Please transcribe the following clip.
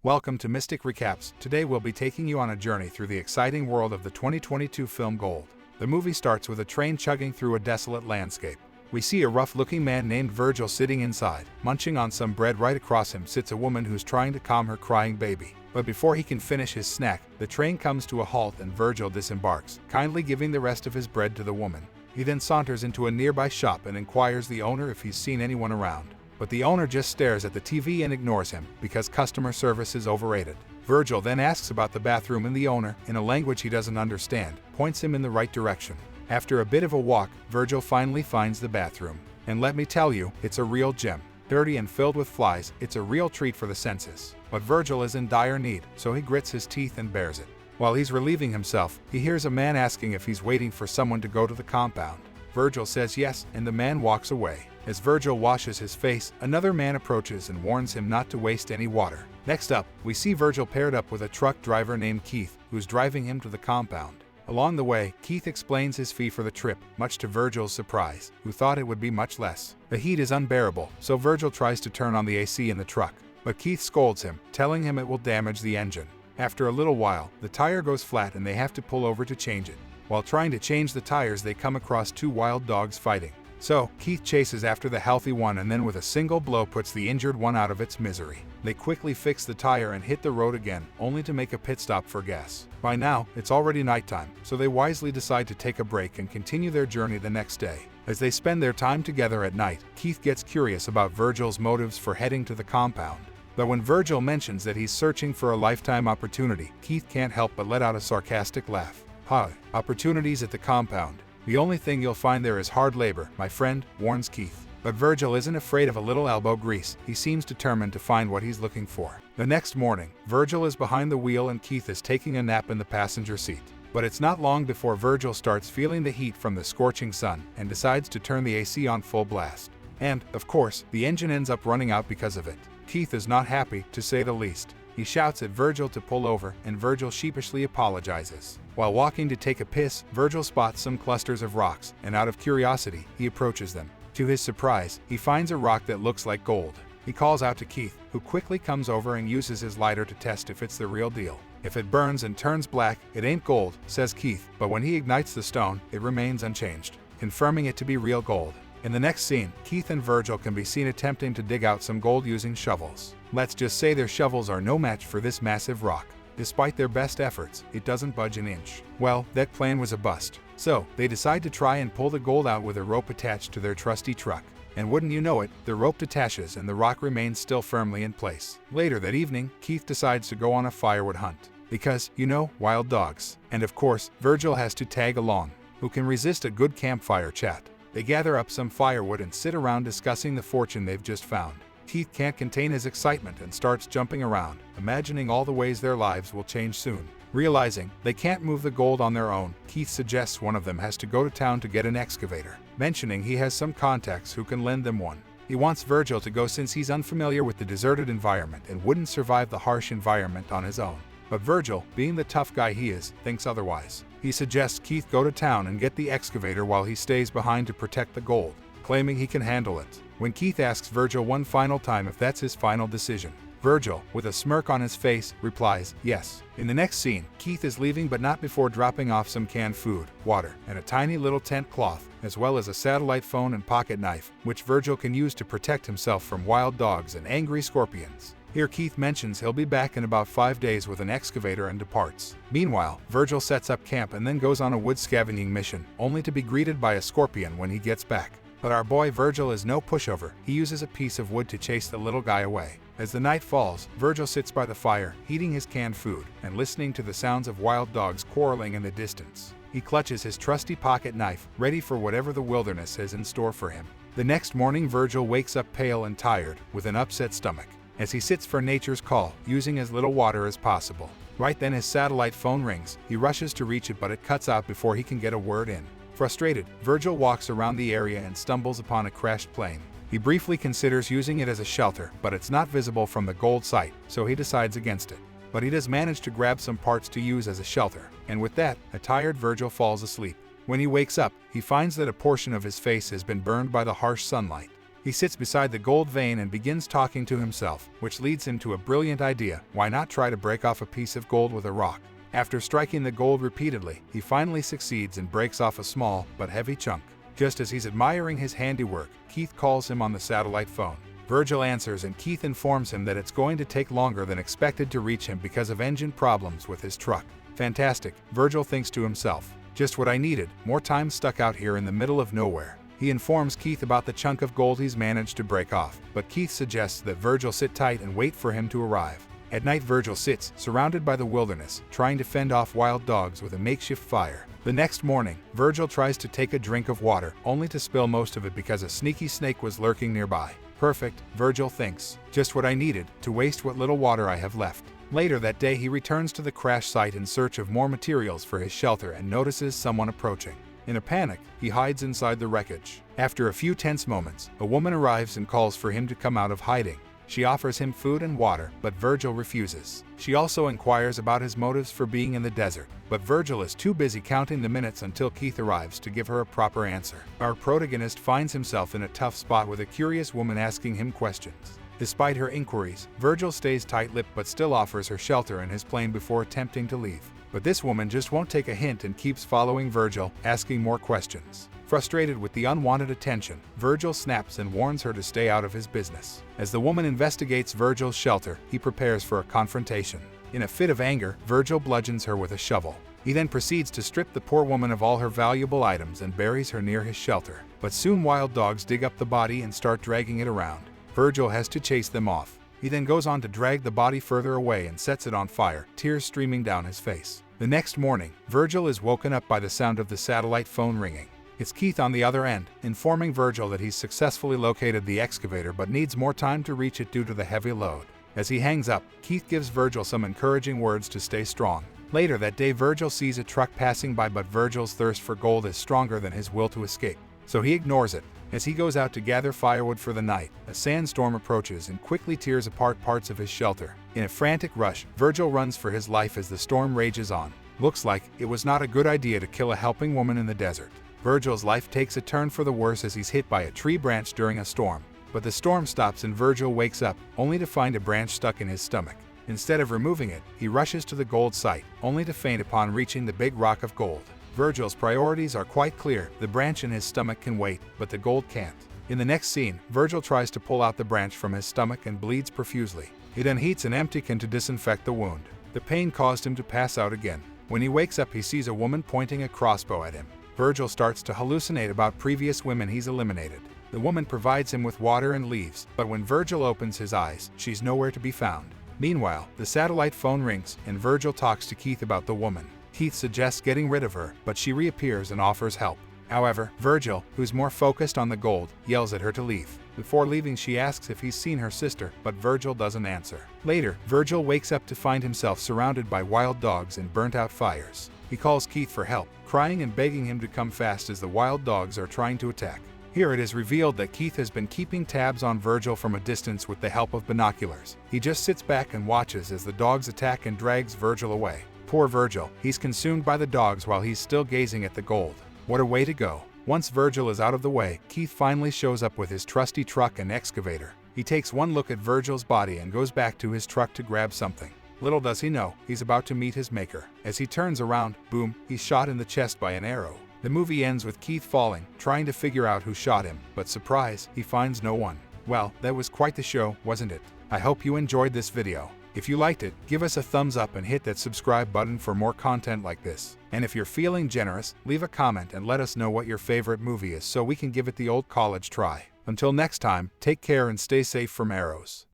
Welcome to Mystic Recaps. Today we'll be taking you on a journey through the exciting world of the 2022 film Gold. The movie starts with a train chugging through a desolate landscape. We see a rough-looking man named Virgil sitting inside. Munching on some bread. Right across him sits a woman who's trying to calm her crying baby. But before he can finish his snack, the train comes to a halt and Virgil disembarks, kindly giving the rest of his bread to the woman. He then saunters into a nearby shop and inquires the owner if he's seen anyone around. But the owner just stares at the TV and ignores him because customer service is overrated. Virgil then asks about the bathroom and the owner, in a language he doesn't understand, points him in the right direction. After a bit of a walk, Virgil finally finds the bathroom. And let me tell you, it's a real gem. Dirty and filled with flies, it's a real treat for the senses. But Virgil is in dire need, so he grits his teeth and bears it. While he's relieving himself, he hears a man asking if he's waiting for someone to go to the compound. Virgil says yes, and the man walks away. As Virgil washes his face, another man approaches and warns him not to waste any water. Next up, we see Virgil paired up with a truck driver named Keith, who's driving him to the compound. Along the way, Keith explains his fee for the trip, much to Virgil's surprise, who thought it would be much less. The heat is unbearable, so Virgil tries to turn on the AC in the truck. But Keith scolds him, telling him it will damage the engine. After a little while, the tire goes flat and they have to pull over to change it. While trying to change the tires, they come across two wild dogs fighting. So, Keith chases after the healthy one and then with a single blow puts the injured one out of its misery. They quickly fix the tire and hit the road again, only to make a pit stop for gas. By now, it's already nighttime, so they wisely decide to take a break and continue their journey the next day. As they spend their time together at night, Keith gets curious about Virgil's motives for heading to the compound. But when Virgil mentions that he's searching for a lifetime opportunity, Keith can't help but let out a sarcastic laugh. "Hi, opportunities at the compound. The only thing you'll find there is hard labor, my friend," warns Keith. But Virgil isn't afraid of a little elbow grease. He seems determined to find what he's looking for. The next morning, Virgil is behind the wheel and Keith is taking a nap in the passenger seat. But it's not long before Virgil starts feeling the heat from the scorching sun and decides to turn the AC on full blast. And, of course, the engine ends up running out because of it. Keith is not happy, to say the least. He shouts at Virgil to pull over, and Virgil sheepishly apologizes. While walking to take a piss, Virgil spots some clusters of rocks, and out of curiosity, he approaches them. To his surprise, he finds a rock that looks like gold. He calls out to Keith, who quickly comes over and uses his lighter to test if it's the real deal. "If it burns and turns black, it ain't gold," says Keith, but when he ignites the stone, it remains unchanged, confirming it to be real gold. In the next scene, Keith and Virgil can be seen attempting to dig out some gold using shovels. Let's just say their shovels are no match for this massive rock. Despite their best efforts, it doesn't budge an inch. Well, that plan was a bust. So, they decide to try and pull the gold out with a rope attached to their trusty truck. And wouldn't you know it, the rope detaches and the rock remains still firmly in place. Later that evening, Keith decides to go on a firewood hunt. Because, wild dogs. And of course, Virgil has to tag along. Who can resist a good campfire chat? They gather up some firewood and sit around discussing the fortune they've just found. Keith can't contain his excitement and starts jumping around, imagining all the ways their lives will change soon. Realizing they can't move the gold on their own, Keith suggests one of them has to go to town to get an excavator, mentioning he has some contacts who can lend them one. He wants Virgil to go since he's unfamiliar with the deserted environment and wouldn't survive the harsh environment on his own. But Virgil, being the tough guy he is, thinks otherwise. He suggests Keith go to town and get the excavator while he stays behind to protect the gold, claiming he can handle it. When Keith asks Virgil one final time if that's his final decision, Virgil, with a smirk on his face, replies, yes. In the next scene, Keith is leaving but not before dropping off some canned food, water, and a tiny little tent cloth, as well as a satellite phone and pocket knife, which Virgil can use to protect himself from wild dogs and angry scorpions. Here Keith mentions he'll be back in about 5 days with an excavator and departs. Meanwhile, Virgil sets up camp and then goes on a wood scavenging mission, only to be greeted by a scorpion when he gets back. But our boy Virgil is no pushover. He uses a piece of wood to chase the little guy away. As the night falls, Virgil sits by the fire, eating his canned food, and listening to the sounds of wild dogs quarreling in the distance. He clutches his trusty pocket knife, ready for whatever the wilderness has in store for him. The next morning, Virgil wakes up pale and tired, with an upset stomach. As he sits for nature's call, using as little water as possible. Right then his satellite phone rings. He rushes to reach it but it cuts out before he can get a word in. Frustrated, Virgil walks around the area and stumbles upon a crashed plane. He briefly considers using it as a shelter, but it's not visible from the gold site, so he decides against it. But he does manage to grab some parts to use as a shelter, and with that, a tired Virgil falls asleep. When he wakes up, he finds that a portion of his face has been burned by the harsh sunlight. He sits beside the gold vein and begins talking to himself, which leads him to a brilliant idea. Why not try to break off a piece of gold with a rock? After striking the gold repeatedly, he finally succeeds and breaks off a small but heavy chunk. Just as he's admiring his handiwork, Keith calls him on the satellite phone. Virgil answers and Keith informs him that it's going to take longer than expected to reach him because of engine problems with his truck. Fantastic, Virgil thinks to himself. Just what I needed, more time stuck out here in the middle of nowhere. He informs Keith about the chunk of gold he's managed to break off, but Keith suggests that Virgil sit tight and wait for him to arrive. At night, Virgil sits, surrounded by the wilderness, trying to fend off wild dogs with a makeshift fire. The next morning, Virgil tries to take a drink of water, only to spill most of it because a sneaky snake was lurking nearby. Perfect, Virgil thinks. Just what I needed, to waste what little water I have left. Later that day, he returns to the crash site in search of more materials for his shelter and notices someone approaching. In a panic, he hides inside the wreckage. After a few tense moments, a woman arrives and calls for him to come out of hiding. She offers him food and water, but Virgil refuses. She also inquires about his motives for being in the desert, but Virgil is too busy counting the minutes until Keith arrives to give her a proper answer. Our protagonist finds himself in a tough spot with a curious woman asking him questions. Despite her inquiries, Virgil stays tight-lipped but still offers her shelter in his plane before attempting to leave. But this woman just won't take a hint and keeps following Virgil, asking more questions. Frustrated with the unwanted attention, Virgil snaps and warns her to stay out of his business. As the woman investigates Virgil's shelter, he prepares for a confrontation. In a fit of anger, Virgil bludgeons her with a shovel. He then proceeds to strip the poor woman of all her valuable items and buries her near his shelter. But soon wild dogs dig up the body and start dragging it around. Virgil has to chase them off. He then goes on to drag the body further away and sets it on fire, tears streaming down his face. The next morning, Virgil is woken up by the sound of the satellite phone ringing. It's Keith on the other end, informing Virgil that he's successfully located the excavator but needs more time to reach it due to the heavy load. As he hangs up, Keith gives Virgil some encouraging words to stay strong. Later that day, Virgil sees a truck passing by, but Virgil's thirst for gold is stronger than his will to escape, so he ignores it. As he goes out to gather firewood for the night, a sandstorm approaches and quickly tears apart parts of his shelter. In a frantic rush, Virgil runs for his life as the storm rages on. Looks like it was not a good idea to kill a helping woman in the desert. Virgil's life takes a turn for the worse as he's hit by a tree branch during a storm. But the storm stops and Virgil wakes up, only to find a branch stuck in his stomach. Instead of removing it, he rushes to the gold site, only to faint upon reaching the big rock of gold. Virgil's priorities are quite clear. The branch in his stomach can wait, but the gold can't. In the next scene, Virgil tries to pull out the branch from his stomach and bleeds profusely. He then heats an empty can to disinfect the wound. The pain caused him to pass out again. When he wakes up, he sees a woman pointing a crossbow at him. Virgil starts to hallucinate about previous women he's eliminated. The woman provides him with water and leaves, but when Virgil opens his eyes, she's nowhere to be found. Meanwhile, the satellite phone rings, and Virgil talks to Keith about the woman. Keith suggests getting rid of her, but she reappears and offers help. However, Virgil, who's more focused on the gold, yells at her to leave. Before leaving, she asks if he's seen her sister, but Virgil doesn't answer. Later, Virgil wakes up to find himself surrounded by wild dogs and burnt-out fires. He calls Keith for help, crying and begging him to come fast as the wild dogs are trying to attack. Here it is revealed that Keith has been keeping tabs on Virgil from a distance with the help of binoculars. He just sits back and watches as the dogs attack and drags Virgil away. Poor Virgil, he's consumed by the dogs while he's still gazing at the gold. What a way to go. Once Virgil is out of the way, Keith finally shows up with his trusty truck and excavator. He takes one look at Virgil's body and goes back to his truck to grab something. Little does he know, he's about to meet his maker. As he turns around, boom, he's shot in the chest by an arrow. The movie ends with Keith falling, trying to figure out who shot him, but surprise, he finds no one. Well, that was quite the show, wasn't it? I hope you enjoyed this video. If you liked it, give us a thumbs up and hit that subscribe button for more content like this. And if you're feeling generous, leave a comment and let us know what your favorite movie is so we can give it the old college try. Until next time, take care and stay safe from arrows.